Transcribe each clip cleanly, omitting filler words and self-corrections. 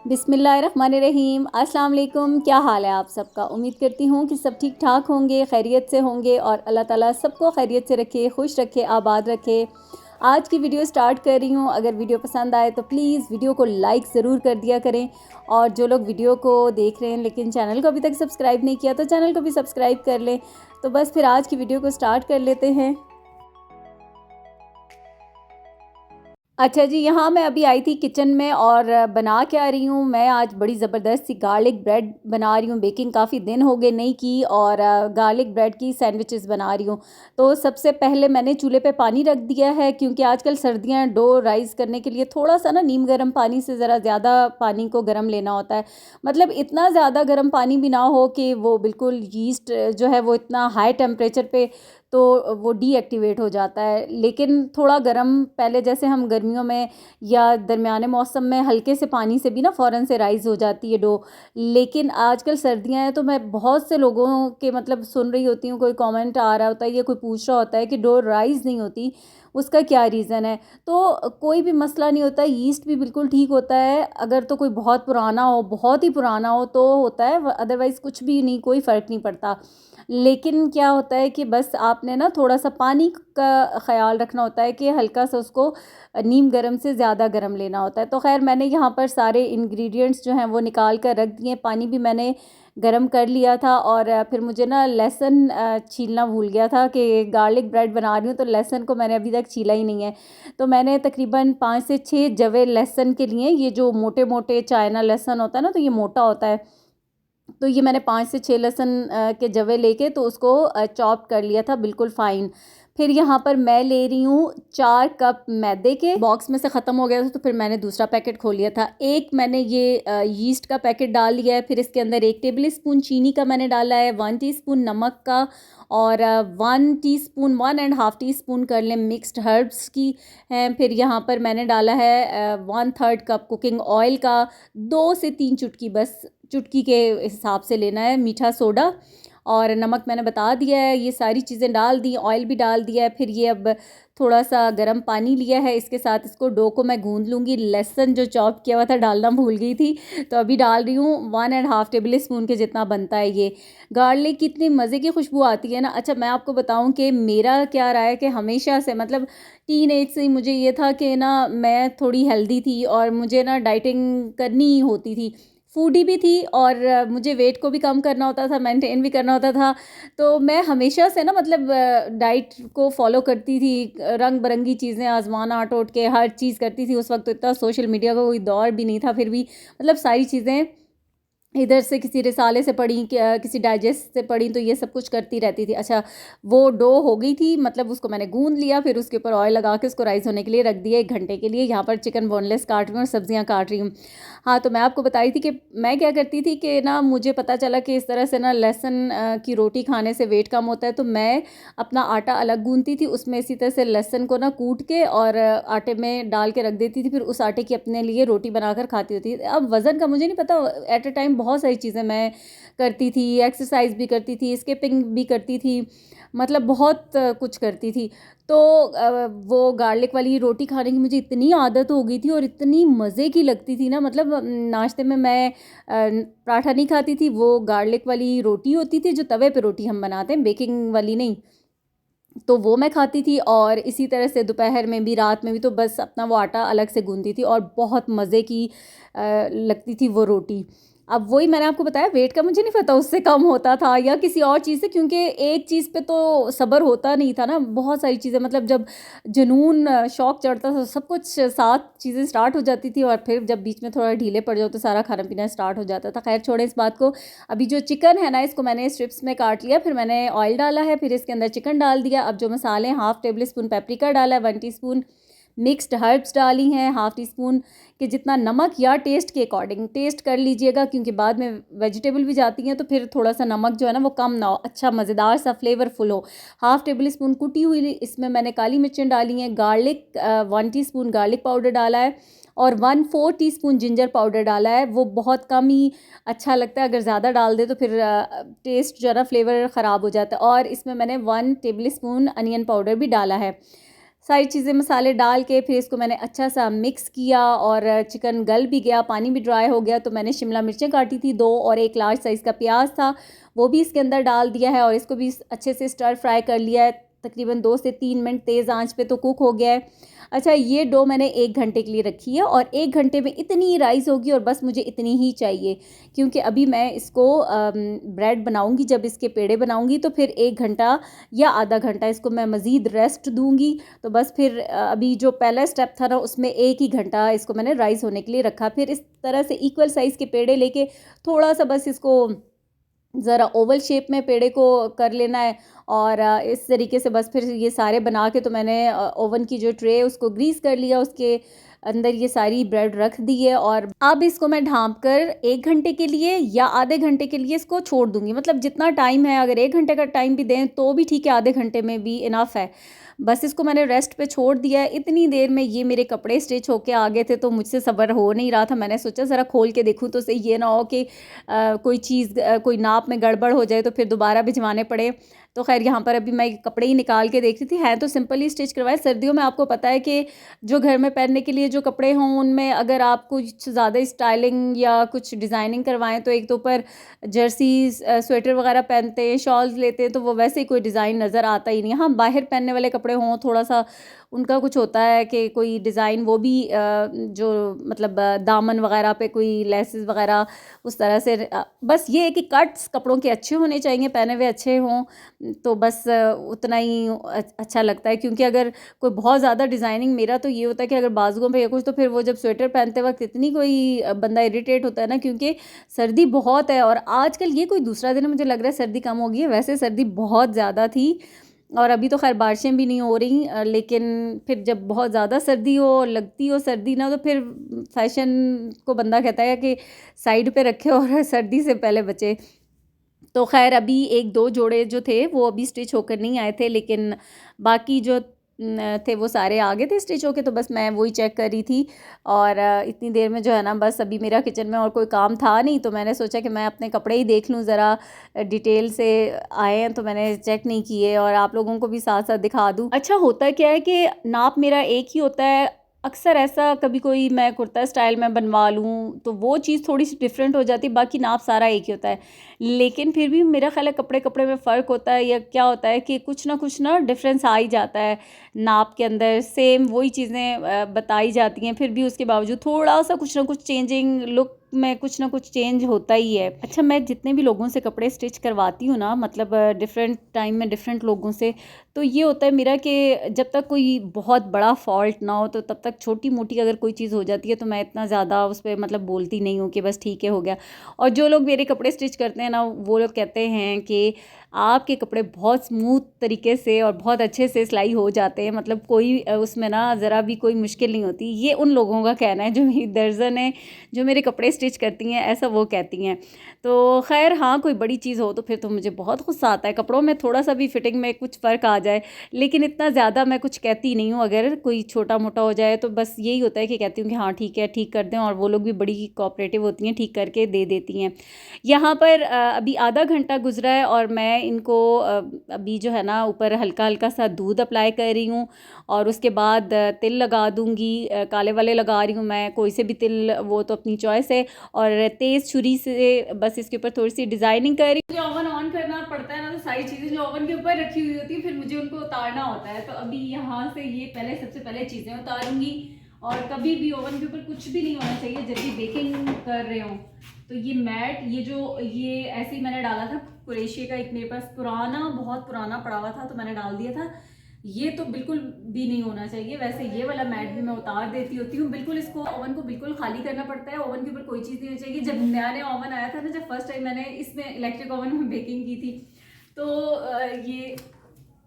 बिस्मिल्लाहिर्रहमानिर्रहीम। अस्सलाम वालेकुम। क्या हाल है आप सबका? उम्मीद करती हूँ कि सब ठीक ठाक होंगे, खैरियत से होंगे और अल्लाह ताला सबको खैरियत से रखे, खुश रखे, आबाद रखे। आज की वीडियो स्टार्ट कर रही हूँ। अगर वीडियो पसंद आए तो प्लीज़ वीडियो को लाइक ज़रूर कर दिया करें, और जो लोग वीडियो को देख रहे हैं लेकिन चैनल को अभी तक सब्सक्राइब नहीं किया तो चैनल को भी सब्सक्राइब कर लें। तो बस फिर आज की वीडियो को स्टार्ट कर लेते हैं। अच्छा जी, यहाँ मैं अभी आई थी किचन में और बना क्या रही हूँ मैं, आज बड़ी ज़बरदस्त सी गार्लिक ब्रेड बना रही हूँ। बेकिंग काफ़ी दिन हो गए नहीं की, और गार्लिक ब्रेड की सैंडविचेस बना रही हूँ। तो सबसे पहले मैंने चूल्हे पे पानी रख दिया है, क्योंकि आजकल सर्दियाँ, डो राइस करने के लिए थोड़ा सा ना नीम गर्म पानी से ज़रा ज़्यादा पानी को गर्म लेना होता है। मतलब इतना ज़्यादा गर्म पानी भी ना हो कि वो बिल्कुल यीस्ट जो है वो इतना हाई टेम्परेचर पे तो वो डीएक्टिवेट हो जाता है, लेकिन थोड़ा गर्म, पहले जैसे हम गर्मियों में या दरमियाने मौसम में हल्के से पानी से भी ना फ़ौरन से राइज़ हो जाती है डो। लेकिन आजकल सर्दियां हैं तो मैं बहुत से लोगों के मतलब सुन रही होती हूँ, कोई कमेंट आ रहा होता है या कोई पूछ रहा होता है कि डो राइज़ नहीं होती, उसका क्या रीज़न है। तो कोई भी मसला नहीं होता, यीस्ट भी बिल्कुल ठीक होता है। अगर तो कोई बहुत पुराना हो, बहुत ही पुराना हो तो होता है, अदरवाइज़ कुछ भी नहीं, कोई फ़र्क नहीं पड़ता। लेकिन क्या होता है कि बस आपने ना थोड़ा सा पानी का ख़याल रखना होता है कि हल्का सा उसको नीम गर्म से ज़्यादा गर्म लेना होता है। तो ख़ैर मैंने यहाँ पर सारे इंग्रेडिएंट्स जो हैं वो निकाल कर रख दिए। पानी भी मैंने गरम कर लिया था, और फिर मुझे ना लहसुन छीलना भूल गया था कि गार्लिक ब्रेड बना रही हूँ, तो लहसुन को मैंने अभी तक छीला ही नहीं है। तो मैंने तकरीबन 5 से 6 जवे लहसुन के लिए, ये जो मोटे मोटे चाइना लहसुन होता है ना, तो ये मोटा होता है, तो ये मैंने 5 से 6 लहसुन के जवे लेके तो उसको चॉप कर लिया था बिल्कुल फ़ाइन। फिर यहाँ पर मैं ले रही हूँ 4 कप मैदे के, बॉक्स में से ख़त्म हो गया था तो फिर मैंने दूसरा पैकेट खोल लिया था। एक मैंने ये यीस्ट का पैकेट डाल लिया है, फिर इसके अंदर 1 टेबल स्पून चीनी का मैंने डाला है, 1 टीस्पून नमक का, और 1 teaspoon 1 and half tea spoon कर लें मिक्स्ड हर्ब्स की हैं। फिर यहाँ पर मैंने डाला है 1/3 कप कुकिंग ऑयल का, 2 से 3 चुटकी, बस चुटकी के हिसाब से लेना है, मीठा सोडा, और नमक मैंने बता दिया है। ये सारी चीज़ें डाल दी, ऑयल भी डाल दिया है। फिर ये अब थोड़ा सा गर्म पानी लिया है, इसके साथ इसको डो को मैं गूंद लूँगी। लहसुन जो चॉप किया हुआ था डालना भूल गई थी, तो अभी डाल रही हूँ 1 एंड हाफ़ टेबल स्पून के जितना बनता है ये। गार्लिक की इतनी मज़े की खुशबू आती है ना। अच्छा, मैं आपको बताऊँ कि मेरा क्या रहा है कि हमेशा से मतलब टीन एज से ही मुझे ये था कि ना मैं थोड़ी हेल्दी थी और मुझे ना डाइटिंग करनी ही होती थी, फूडी भी थी, और मुझे वेट को भी कम करना होता था, मेंटेन भी करना होता था। तो मैं हमेशा से ना मतलब डाइट को फॉलो करती थी, रंग बिरंगी चीज़ें आजमाना, टोट के हर चीज़ करती थी। उस वक्त तो इतना सोशल मीडिया का कोई दौर भी नहीं था, फिर भी मतलब सारी चीज़ें इधर से किसी रिसाले से पढ़ी, किसी डाइजेस्ट से पढ़ी, तो ये सब कुछ करती रहती थी। अच्छा, वो डो हो गई थी, मतलब उसको मैंने गूंद लिया, फिर उसके ऊपर ऑयल लगा के उसको राइस होने के लिए रख दिया 1 घंटे के लिए। यहाँ पर चिकन बोनलेस काट रही हूँ और सब्जियाँ काट रही हूँ। हाँ, तो मैं आपको बताई थी कि मैं क्या करती थी कि ना मुझे पता चला कि इस तरह से ना लहसुन की रोटी खाने से वेट कम होता है, तो मैं अपना आटा अलग गूंदती थी, उसमें इसी तरह से लहसुन को ना कूट के और आटे में डाल के रख देती थी, फिर उस आटे की अपने लिए रोटी बनाकर खाती होती थी। अब वज़न का मुझे नहीं पता, एट अ टाइम बहुत सारी चीज़ें मैं करती थी, एक्सरसाइज भी करती थी, स्किपिंग भी करती थी, मतलब बहुत कुछ करती थी। तो वो गार्लिक वाली रोटी खाने की मुझे इतनी आदत हो गई थी और इतनी मज़े की लगती थी ना, मतलब नाश्ते में मैं पराठा नहीं खाती थी, वो गार्लिक वाली रोटी होती थी जो तवे पे रोटी हम बनाते हैं, बेकिंग वाली नहीं, तो वो मैं खाती थी। और इसी तरह से दोपहर में भी, रात में भी, तो बस अपना वो आटा अलग से गूंथती थी और बहुत मज़े की लगती थी वो रोटी। अब वही मैंने आपको बताया, वेट का मुझे नहीं पता उससे कम होता था या किसी और चीज़ से, क्योंकि एक चीज़ पे तो सब्र होता नहीं था ना, बहुत सारी चीज़ें, मतलब जब जुनून शौक चढ़ता था सब कुछ साथ चीज़ें स्टार्ट हो जाती थी, और फिर जब बीच में थोड़ा ढीले पड़ जाओ तो सारा खाना पीना स्टार्ट हो जाता था। खैर छोड़े इस बात को। अभी जो चिकन है ना, इसको मैंने स्ट्रिप्स में काट लिया, फिर मैंने ऑयल डाला है, फिर इसके अंदर चिकन डाल दिया। अब जो मसाले, 1/2 टेबल स्पून पेपरिका डाला है, 1 टीस्पून मिक्स्ड हर्ब्स डाली हैं, 1/2 टीस्पून के जितना नमक, या टेस्ट के अकॉर्डिंग टेस्ट कर लीजिएगा, क्योंकि बाद में वेजिटेबल भी जाती हैं तो फिर थोड़ा सा नमक जो है ना वो कम ना हो, अच्छा मज़ेदार सा फ्लेवरफुल हो। 1/2 टेबल स्पून कुटी हुई इसमें मैंने काली मिर्चें डाली हैं, गार्लिक 1 टीस्पून गार्लिक पाउडर डाला है, और 1/4 टीस्पून जिंजर पाउडर डाला है। वो बहुत कम ही अच्छा लगता है, अगर ज़्यादा डाल दे तो फिर टेस्ट जो है ना फ्लेवर ख़राब हो जाता है। और इसमें मैंने 1 टेबल स्पून अनियन पाउडर भी डाला है। सारी चीज़ें मसाले डाल के फिर इसको मैंने अच्छा सा मिक्स किया और चिकन गल भी गया, पानी भी ड्राई हो गया। तो मैंने शिमला मिर्चें काटी थी 2 और एक लार्ज साइज़ का प्याज था, वो भी इसके अंदर डाल दिया है और इसको भी अच्छे से स्टर फ्राई कर लिया है। तकरीबन 2 से 3 मिनट तेज़ आंच पे तो कुक हो गया है। अच्छा, ये डो मैंने 1 घंटे के लिए रखी है और 1 घंटे में इतनी राइस होगी और बस मुझे इतनी ही चाहिए, क्योंकि अभी मैं इसको ब्रेड बनाऊंगी। जब इसके पेड़े बनाऊंगी तो फिर 1 घंटा या आधा घंटा इसको मैं मज़ीद रेस्ट दूंगी। तो बस फिर अभी जो पहला स्टेप था ना, उसमें 1 ही घंटा इसको मैंने राइस होने के लिए रखा। फिर इस तरह से इक्वल साइज़ के पेड़े लेके थोड़ा सा बस इसको ज़रा ओवल शेप में पेड़े को कर लेना है और इस तरीके से बस फिर ये सारे बना के तो मैंने ओवन की जो ट्रे है उसको ग्रीस कर लिया, उसके अंदर ये सारी ब्रेड रख दी है और अब इसको मैं ढाँप कर 1 घंटे के लिए या आधे घंटे के लिए इसको छोड़ दूँगी। मतलब जितना टाइम है, अगर 1 घंटे का टाइम भी दें तो भी ठीक है, आधे घंटे में भी इनफ है। बस इसको मैंने रेस्ट पे छोड़ दिया है। इतनी देर में ये मेरे कपड़े स्टिच होके आ गए थे तो मुझसे सब्र हो नहीं रहा था। मैंने सोचा ज़रा खोल के देखूँ तो सही, ये ना हो कि कोई चीज़ कोई नाप में गड़बड़ हो जाए तो फिर दोबारा भिजवाने पड़े। तो खैर यहाँ पर अभी मैं कपड़े ही निकाल के देख रही थी। हैं तो सिंपल ही स्टिच करवाए। सर्दियों में आपको पता है कि जो घर में पहनने के लिए जो कपड़े हों उनमें अगर आप कुछ ज़्यादा स्टाइलिंग या कुछ डिज़ाइनिंग करवाएं तो एक तो ऊपर जर्सी स्वेटर वगैरह पहनते हैं, शॉल्स लेते हैं तो वो वैसे ही कोई डिज़ाइन नज़र आता ही नहीं। हाँ, बाहर पहनने वाले कपड़े हों थोड़ा सा उनका कुछ होता है कि कोई डिज़ाइन, वो भी जो मतलब दामन वगैरह पे कोई लेसेस वगैरह उस तरह से बस ये है कि कट्स कपड़ों के अच्छे होने चाहिए, पहने हुए अच्छे हों तो बस उतना ही अच्छा लगता है। क्योंकि अगर कोई बहुत ज़्यादा डिज़ाइनिंग, मेरा तो ये होता है कि अगर बाजुओं पे या कुछ तो फिर वो जब स्वेटर पहनते वक्त इतनी कोई बंदा इरिटेट होता है ना, क्योंकि सर्दी बहुत है और आजकल ये कोई दूसरा दिन मुझे लग रहा है सर्दी कम हो गई है, वैसे सर्दी बहुत ज़्यादा थी। और अभी तो खैर बारिशें भी नहीं हो रही, लेकिन फिर जब बहुत ज़्यादा सर्दी हो, लगती हो सर्दी ना, तो फिर फैशन को बंदा कहता है कि साइड पे रखे और सर्दी से पहले बचे। तो खैर अभी 1-2 जोड़े जो थे वो अभी स्टिच होकर नहीं आए थे, लेकिन बाकी जो थे वो सारे आ गए थे स्टिच होके। तो बस मैं वही चेक कर रही थी और इतनी देर में जो है ना, बस अभी मेरा किचन में और कोई काम था नहीं तो मैंने सोचा कि मैं अपने कपड़े ही देख लूँ ज़रा, डिटेल से आए हैं तो मैंने चेक नहीं किए और आप लोगों को भी साथ साथ दिखा दूँ। अच्छा, होता क्या है कि नाप मेरा एक ही होता है। अक्सर ऐसा कभी कोई मैं कुर्ता स्टाइल में बनवा लूँ तो वो चीज़ थोड़ी सी डिफरेंट हो जाती है, बाकी नाप सारा एक ही होता है। लेकिन फिर भी मेरा ख्याल है कपड़े कपड़े में फ़र्क होता है या क्या होता है कि कुछ ना डिफरेंस आ ही जाता है नाप के अंदर। सेम वही चीज़ें बताई जाती हैं, फिर भी उसके बावजूद थोड़ा सा कुछ ना कुछ चेंजिंग लुक में कुछ ना कुछ चेंज होता ही है। अच्छा, मैं जितने भी लोगों से कपड़े स्टिच करवाती हूँ ना, मतलब डिफरेंट टाइम में डिफरेंट लोगों से, तो ये होता है मेरा कि जब तक कोई बहुत बड़ा फॉल्ट ना हो तो तब तक छोटी मोटी अगर कोई चीज़ हो जाती है तो मैं इतना ज़्यादा उस पर मतलब बोलती नहीं हूँ कि बस ठीक है, हो गया। और जो लोग मेरे कपड़े स्टिच करते हैं ना, वो लोग कहते हैं कि आपके कपड़े बहुत स्मूथ तरीके से और बहुत अच्छे से सिलाई हो जाते हैं, मतलब कोई उसमें ना ज़रा भी कोई मुश्किल नहीं होती। ये उन लोगों का कहना है जो मेरी दर्जन है, जो मेरे कपड़े स्टिच करती हैं, ऐसा वो कहती हैं। तो खैर हाँ, कोई बड़ी चीज़ हो तो फिर तो मुझे बहुत गुस्सा आता है, कपड़ों में थोड़ा सा भी फिटिंग में कुछ फ़र्क आ जाए, लेकिन इतना ज़्यादा मैं कुछ कहती नहीं हूँ। अगर कोई छोटा मोटा हो जाए तो बस यही होता है कि कहती हूँ कि हाँ ठीक है, ठीक कर दें, और वो लोग भी बड़ी कोऑपरेटिव होती हैं, ठीक करके दे देती हैं। यहाँ पर अभी आधा घंटा गुजरा है और मैं इनको अभी जो है ना ऊपर हल्का हल्का सा दूध अप्लाई कर रही हूँ और उसके बाद तिल लगा दूँगी। काले वाले लगा रही हूँ मैं, कोई से भी तिल, वो तो अपनी चॉइस है। और तेज़ छुरी से बस इसके ऊपर थोड़ी सी डिज़ाइनिंग कर रही हूँ। जो ओवन ऑन करना पड़ता है ना, तो सारी चीज़ें जो ओवन के ऊपर रखी हुई होती है फिर मुझे उनको उतारना होता है। तो अभी यहाँ से ये पहले सबसे पहले चीज़ें उतारूँगी। और कभी भी ओवन के ऊपर कुछ भी नहीं होना चाहिए जब भी बेकिंग कर रहे हो। तो ये मैट, ये ऐसे ही मैंने डाला था, क्रोशिया का एक मेरे पास पुराना, बहुत पुराना पड़ा हुआ था तो मैंने डाल दिया था। ये तो बिल्कुल भी नहीं होना चाहिए। वैसे ये वाला मैट भी मैं उतार देती होती हूँ। बिल्कुल इसको ओवन को बिल्कुल खाली करना पड़ता है, ओवन के ऊपर कोई चीज़ नहीं होनी चाहिए। जब नया नया ओवन आया था ना, जब फर्स्ट टाइम मैंने इसमें इलेक्ट्रिक ओवन में बेकिंग की थी, तो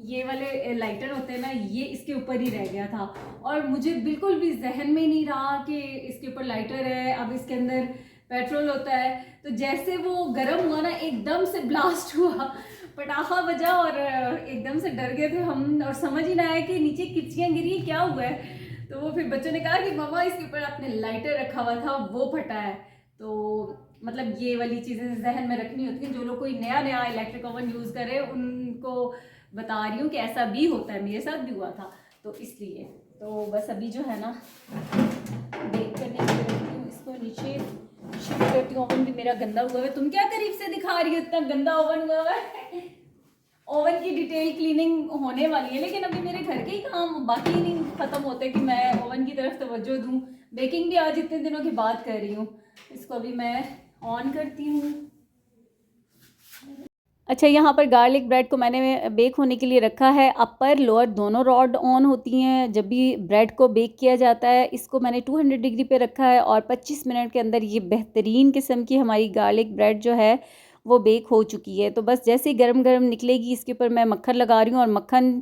ये वाले लाइटर होते हैं ना, ये इसके ऊपर ही रह गया था और मुझे बिल्कुल भी जहन में नहीं रहा कि इसके ऊपर लाइटर है। अब इसके अंदर पेट्रोल होता है, तो जैसे वो गर्म हुआ ना, एकदम से ब्लास्ट हुआ, पटाखा बजा और एकदम से डर गए थे हम और समझ ही ना आया कि नीचे किचकियाँ गिरी, क्या हुआ है। तो वो फिर बच्चों ने कहा कि मम्मा इसके ऊपर आपने लाइटर रखा हुआ था, वो फटा है। तो मतलब ये वाली चीज़ें जहन में रखनी होती हैं। जो लोग कोई नया नया इलेक्ट्रिक ओवन यूज़ करे उनको बता रही हूँ कि ऐसा भी होता है, मेरे साथ भी हुआ था। तो इसलिए तो बस अभी जो है ना बेक करने के लिए रखती हूँ इसको, नीचे शिफ्ट करती हूँ। ओवन भी मेरा गंदा हुआ है। तुम क्या करीब से दिखा रही हो, इतना गंदा ओवन हुआ है। ओवन की डिटेल क्लीनिंग होने वाली है, लेकिन अभी मेरे घर के ही काम बाकी नहीं ख़त्म होते कि मैं ओवन की तरफ तवज्जो दूँ। बेकिंग भी आज इतने दिनों की बात कर रही हूँ। इसको अभी मैं ऑन करती हूँ। अच्छा, यहाँ पर गार्लिक ब्रेड को मैंने बेक होने के लिए रखा है। अपर लोअर दोनों रॉड ऑन होती हैं जब भी ब्रेड को बेक किया जाता है। इसको मैंने 200 डिग्री पे रखा है और 25 मिनट के अंदर ये बेहतरीन किस्म की हमारी गार्लिक ब्रेड जो है वो बेक हो चुकी है। तो बस जैसे ही गरम गरम निकलेगी इसके ऊपर मैं मक्खन लगा रही हूँ। और मक्खन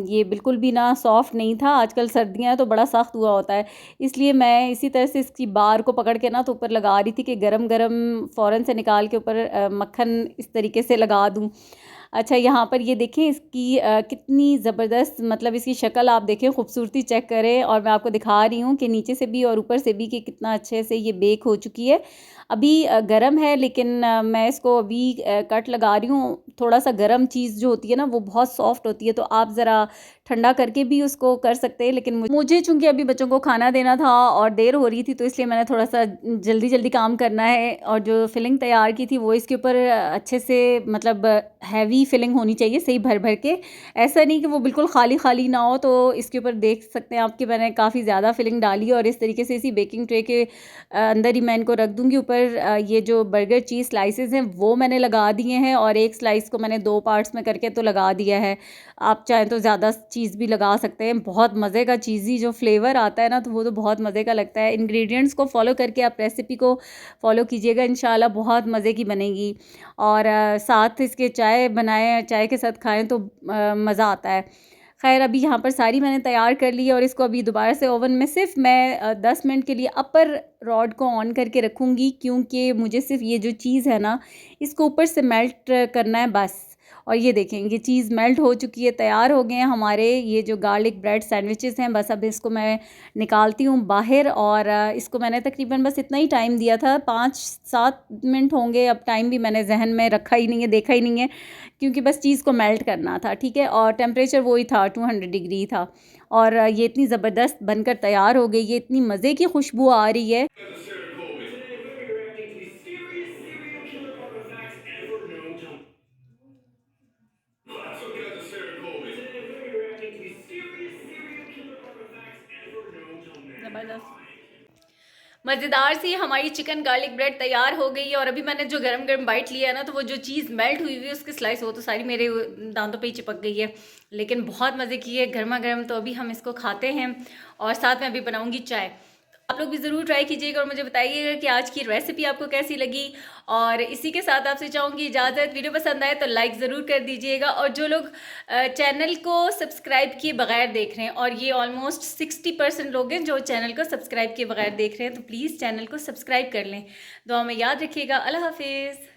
ये बिल्कुल भी ना सॉफ्ट नहीं था। आजकल सर्दियाँ हैं तो बड़ा सख्त हुआ होता है, इसलिए मैं इसी तरह से इसकी बार को पकड़ के ना तो ऊपर लगा रही थी कि गरम गरम फ़ौरन से निकाल के ऊपर मक्खन इस तरीके से लगा दूँ। अच्छा, यहाँ पर ये देखें इसकी कितनी ज़बरदस्त, मतलब इसकी शक्ल आप देखें, खूबसूरती चेक करें। और मैं आपको दिखा रही हूँ कि नीचे से भी और ऊपर से भी कि कितना अच्छे से ये बेक हो चुकी है। अभी गरम है, लेकिन मैं इसको अभी कट लगा रही हूँ। थोड़ा सा गरम चीज़ जो होती है ना वो बहुत सॉफ्ट होती है, तो आप ज़रा ठंडा करके भी उसको कर सकते हैं। लेकिन मुझे चूँकि अभी बच्चों को खाना देना था और देर हो रही थी, तो इसलिए मैंने थोड़ा सा जल्दी जल्दी काम करना है। और जो फिलिंग तैयार की थी वो इसके ऊपर अच्छे से, मतलब हैवी फिलिंग होनी चाहिए, सही भर भर के। ऐसा नहीं कि वो बिल्कुल खाली खाली ना हो। तो इसके ऊपर देख सकते हैं आप कि मैंने काफ़ी ज़्यादा फिलिंग डाली है। और इस तरीके से इसी बेकिंग ट्रे के अंदर ही मैं इनको रख दूँगी। ऊपर ये जो बर्गर चीज़ स्लाइसेस हैं वो मैंने लगा दिए हैं, और एक स्लाइस को मैंने 2 पार्ट्स में करके तो लगा दिया है। आप चाहें तो ज़्यादा चीज़ भी लगा सकते हैं। बहुत मज़े का चीज़ी जो फ्लेवर आता है ना, तो वो तो बहुत मज़े का लगता है। इंग्रेडिएंट्स को फॉलो करके आप रेसिपी को फॉलो कीजिएगा, इंशाल्लाह बहुत मज़े की बनेगी। और साथ इसके चाय बनाएं, चाय के साथ खाएं तो मज़ा आता है। खैर, अभी यहाँ पर सारी मैंने तैयार कर ली है और इसको अभी दोबारा से ओवन में सिर्फ मैं 10 मिनट के लिए अपर रॉड को ऑन करके रखूँगी, क्योंकि मुझे सिर्फ ये जो चीज़ है ना इसको ऊपर से मेल्ट करना है बस। और ये देखें, ये चीज़ मेल्ट हो चुकी है, तैयार हो गए हैं हमारे ये जो गार्लिक ब्रेड सैंडविचेस हैं। बस अब इसको मैं निकालती हूँ बाहर। और इसको मैंने तकरीबन बस इतना ही टाइम दिया था, 5-7 मिनट होंगे। अब टाइम भी मैंने जहन में रखा ही नहीं है, देखा ही नहीं है, क्योंकि बस चीज़ को मेल्ट करना था, ठीक है। और टेम्परेचर वही था, 200 डिग्री था। और ये इतनी ज़बरदस्त बनकर तैयार हो गई, ये इतनी मज़े की खुशबू आ रही है। ज़बरदस्त मज़ेदार सी हमारी चिकन गार्लिक ब्रेड तैयार हो गई है। और अभी मैंने जो गरम गरम बाइट लिया है ना, तो वो जो चीज़ मेल्ट हुई हुई है उसकी स्लाइस वो तो सारी मेरे दांतों पे ही चिपक गई है, लेकिन बहुत मज़े की है गर्मा गर्म। तो अभी हम इसको खाते हैं और साथ में अभी बनाऊंगी चाय। आप लोग भी ज़रूर ट्राई कीजिएगा और मुझे बताइएगा कि आज की रेसिपी आपको कैसी लगी। और इसी के साथ आपसे चाहूँगी इजाज़त। वीडियो पसंद आए तो लाइक ज़रूर कर दीजिएगा। और जो लोग चैनल को सब्सक्राइब किए बगैर देख रहे हैं, और ये ऑलमोस्ट 60% लोग हैं जो चैनल को सब्सक्राइब किए बगैर देख रहे हैं, तो प्लीज़ चैनल को सब्सक्राइब कर लें। दुआ में याद रखिएगा। अल्लाह हाफिज़।